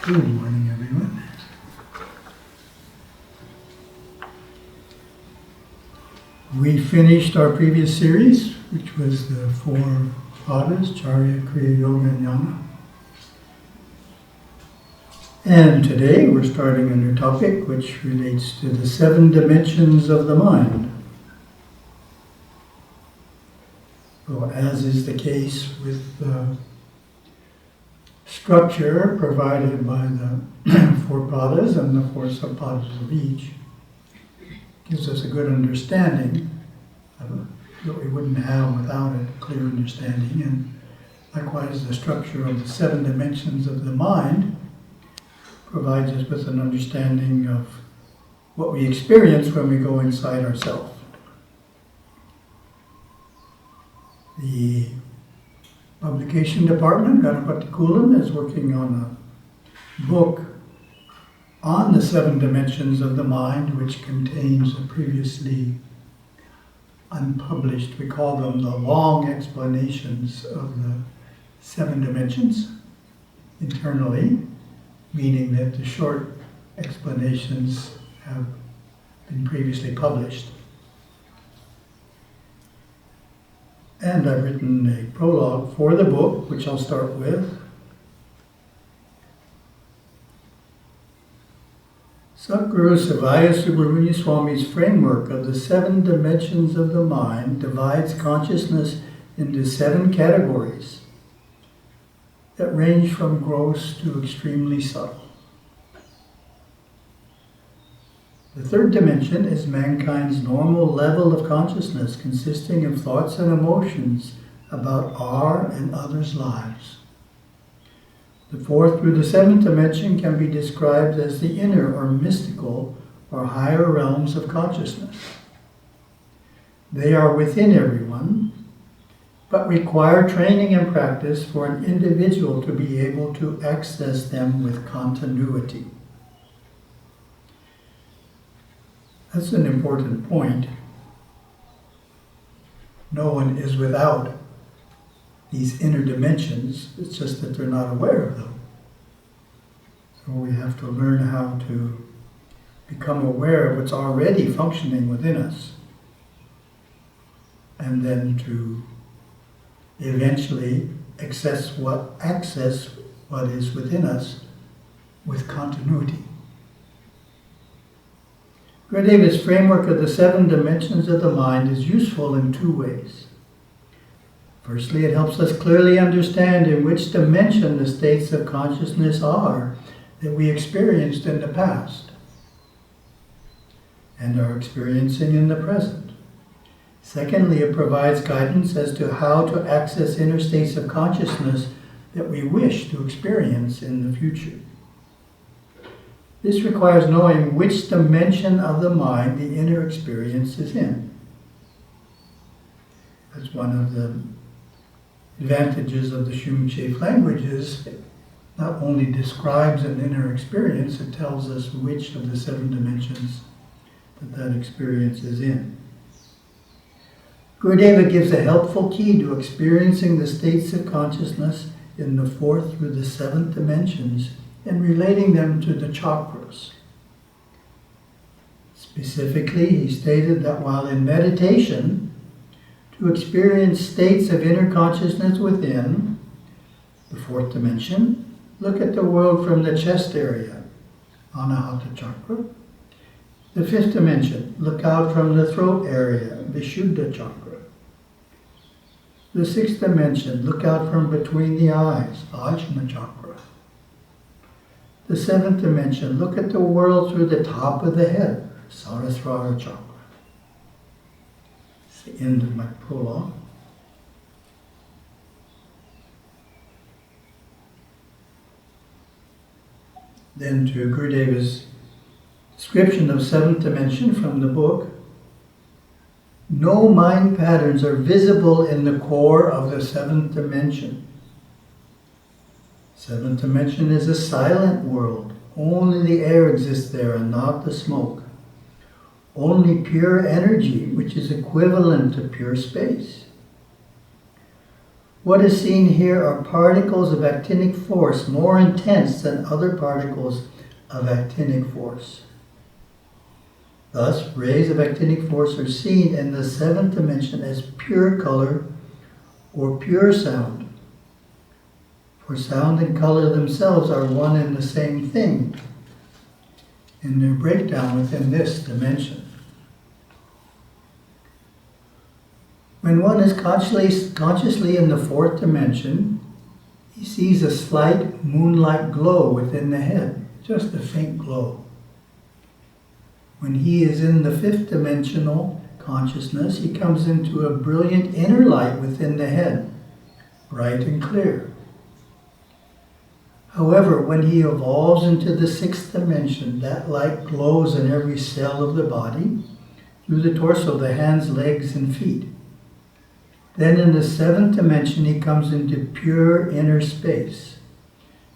Good morning, everyone. We finished our previous series, which was the four padas, Charya, Kriya, Yoga, and Jnana. And today we're starting a new topic which relates to the 7 dimensions of the mind. So, as is the case with the structure provided by the 4 padas and the 4 sub-padas of each, gives us a good understanding that we wouldn't have without a clear understanding. And likewise, the structure of the 7 dimensions of the mind provides us with an understanding of what we experience when we go inside ourselves. The publication department, Ganapatikulam, is working on a book on the 7 dimensions of the mind, which contains a previously unpublished, we call them the long explanations of the 7 dimensions internally, meaning that the short explanations have been previously published. And I've written a prologue for the book, which I'll start with. Satguru Sivaya Subramuniyaswami's framework of the 7 dimensions of the mind divides consciousness into 7 categories that range from gross to extremely subtle. The 3rd dimension is mankind's normal level of consciousness, consisting of thoughts and emotions about our and others' lives. The 4th through the 7th dimension can be described as the inner or mystical or higher realms of consciousness. They are within everyone, but require training and practice for an individual to be able to access them with continuity. That's an important point. No one is without these inner dimensions, it's just that they're not aware of them. So we have to learn how to become aware of what's already functioning within us, and then to eventually access what is within us with continuity. Gurudeva's framework of the 7 dimensions of the mind is useful in 2 ways. Firstly, it helps us clearly understand in which dimension the states of consciousness are that we experienced in the past and are experiencing in the present. Secondly, it provides guidance as to how to access inner states of consciousness that we wish to experience in the future. This requires knowing which dimension of the mind the inner experience is in. That's one of the advantages of the Shumche languages. It not only describes an inner experience, it tells us which of the 7 dimensions that experience is in. Gurudeva gives a helpful key to experiencing the states of consciousness in the 4th through the 7th dimensions and relating them to the chakras. Specifically, he stated that while in meditation, to experience states of inner consciousness within the 4th dimension, look at the world from the chest area, Anahata chakra. The 5th dimension, look out from the throat area, Vishuddha chakra. The 6th dimension, look out from between the eyes, Ajna chakra. The 7th dimension, look at the world through the top of the head, Sarasrara chakra. It's the end of my prologue. Then to Gurudeva's description of 7th dimension from the book. No mind patterns are visible in the core of the 7th dimension. 7th dimension is a silent world. Only the air exists there and not the smoke. Only pure energy, which is equivalent to pure space. What is seen here are particles of actinic force more intense than other particles of actinic force. Thus, rays of actinic force are seen in the seventh dimension as pure color or pure sound. For sound and color themselves are one and the same thing in their breakdown within this dimension. When one is consciously in the fourth dimension, he sees a slight moonlight glow within the head, just a faint glow. When he is in the fifth dimensional consciousness, he comes into a brilliant inner light within the head, bright and clear. However, when he evolves into the sixth dimension, that light glows in every cell of the body, through the torso, the hands, legs, and feet. Then in the seventh dimension, he comes into pure inner space,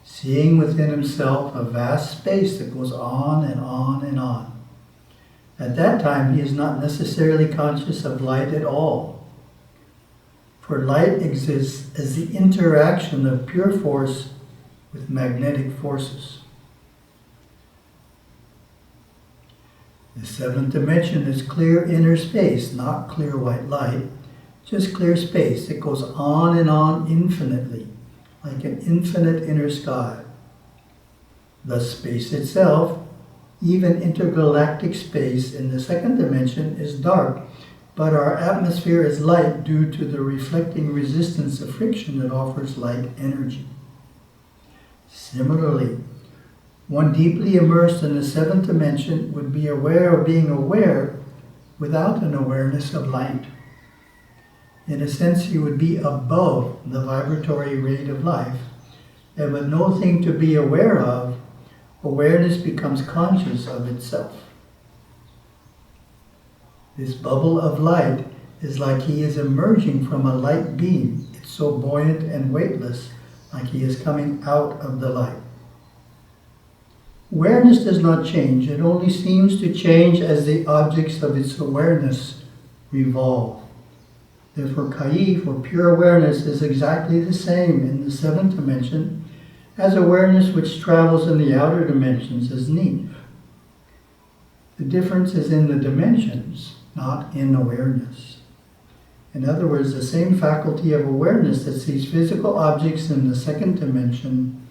seeing within himself a vast space that goes on and on and on. At that time, he is not necessarily conscious of light at all, for light exists as the interaction of pure force with magnetic forces. The seventh dimension is clear inner space, not clear white light, just clear space. It goes on and on infinitely, like an infinite inner sky. The space itself, even intergalactic space in the second dimension, is dark, but our atmosphere is light due to the reflecting resistance of friction that offers light energy. Similarly, one deeply immersed in the seventh dimension would be aware of being aware without an awareness of light. In a sense, he would be above the vibratory rate of life, and with no thing to be aware of, awareness becomes conscious of itself. This bubble of light is like he is emerging from a light beam. It's so buoyant and weightless, like he is coming out of the light. Awareness does not change. It only seems to change as the objects of its awareness revolve. Therefore, Kaif, or pure awareness, is exactly the same in the seventh dimension as awareness which travels in the outer dimensions as Nif. The difference is in the dimensions, not in awareness. In other words, the same faculty of awareness that sees physical objects in the second dimension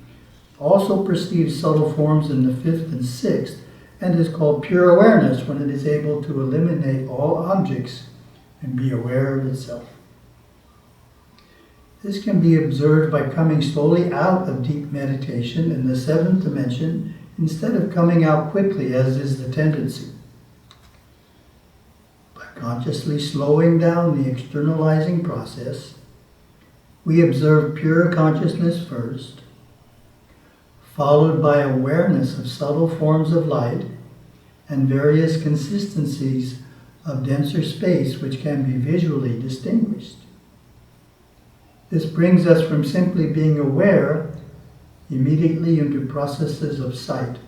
also perceives subtle forms in the fifth and sixth, and is called pure awareness when it is able to eliminate all objects and be aware of itself. This can be observed by coming slowly out of deep meditation in the seventh dimension instead of coming out quickly, as is the tendency. By consciously slowing down the externalizing process, we observe pure consciousness first, followed by awareness of subtle forms of light and various consistencies of denser space which can be visually distinguished. This brings us from simply being aware immediately into processes of sight.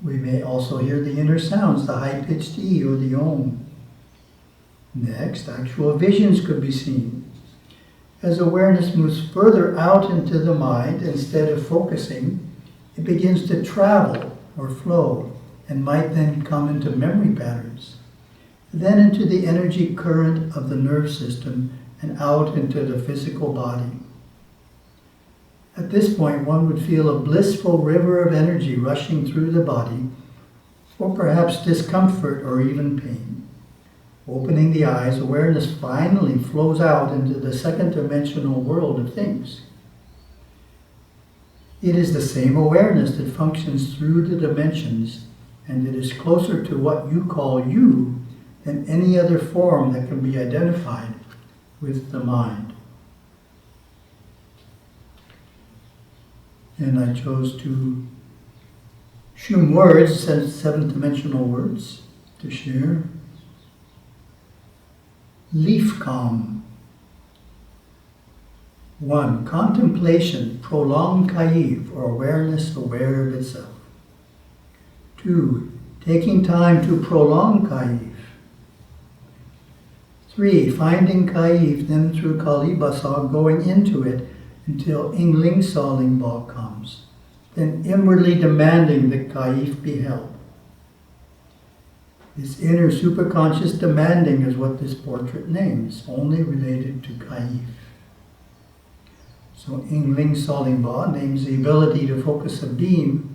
We may also hear the inner sounds, the high-pitched E or the Om. Next, actual visions could be seen. As awareness moves further out into the mind, instead of focusing, it begins to travel or flow and might then come into memory patterns, then into the energy current of the nerve system and out into the physical body. At this point, one would feel a blissful river of energy rushing through the body, or perhaps discomfort or even pain. Opening the eyes, awareness finally flows out into the second dimensional world of things. It is the same awareness that functions through the dimensions, and it is closer to what you call you than any other form that can be identified with the mind. And I chose to shum words, seventh dimensional words, to share. Leaf calm. 1. Contemplation, prolonged kaif, or awareness aware of itself. 2. Taking time to prolong kaif. 3. Finding Kaif, then through Kalibasa, going into it until Ingling Salingba comes, then inwardly demanding that Kaif be held. This inner superconscious demanding is what this portrait names, only related to Kaif. So Ingling Salingba names the ability to focus a beam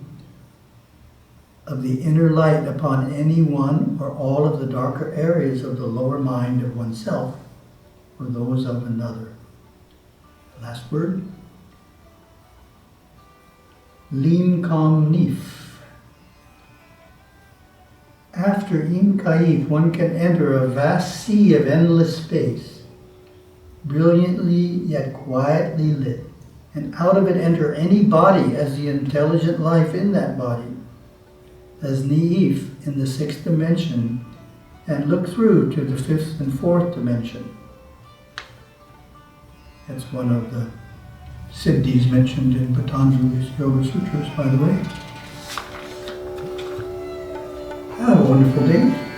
of the inner light upon any one or all of the darker areas of the lower mind of oneself or those of another. Last word. Lim Kam Nif. After Im Kaif, one can enter a vast sea of endless space, brilliantly yet quietly lit, and out of it enter any body as the intelligent life in that body, as Niif in the 6th dimension, and look through to the 5th and 4th dimension. That's one of the siddhis mentioned in Patanjali's Yoga Sutras, by the way. Have a wonderful day.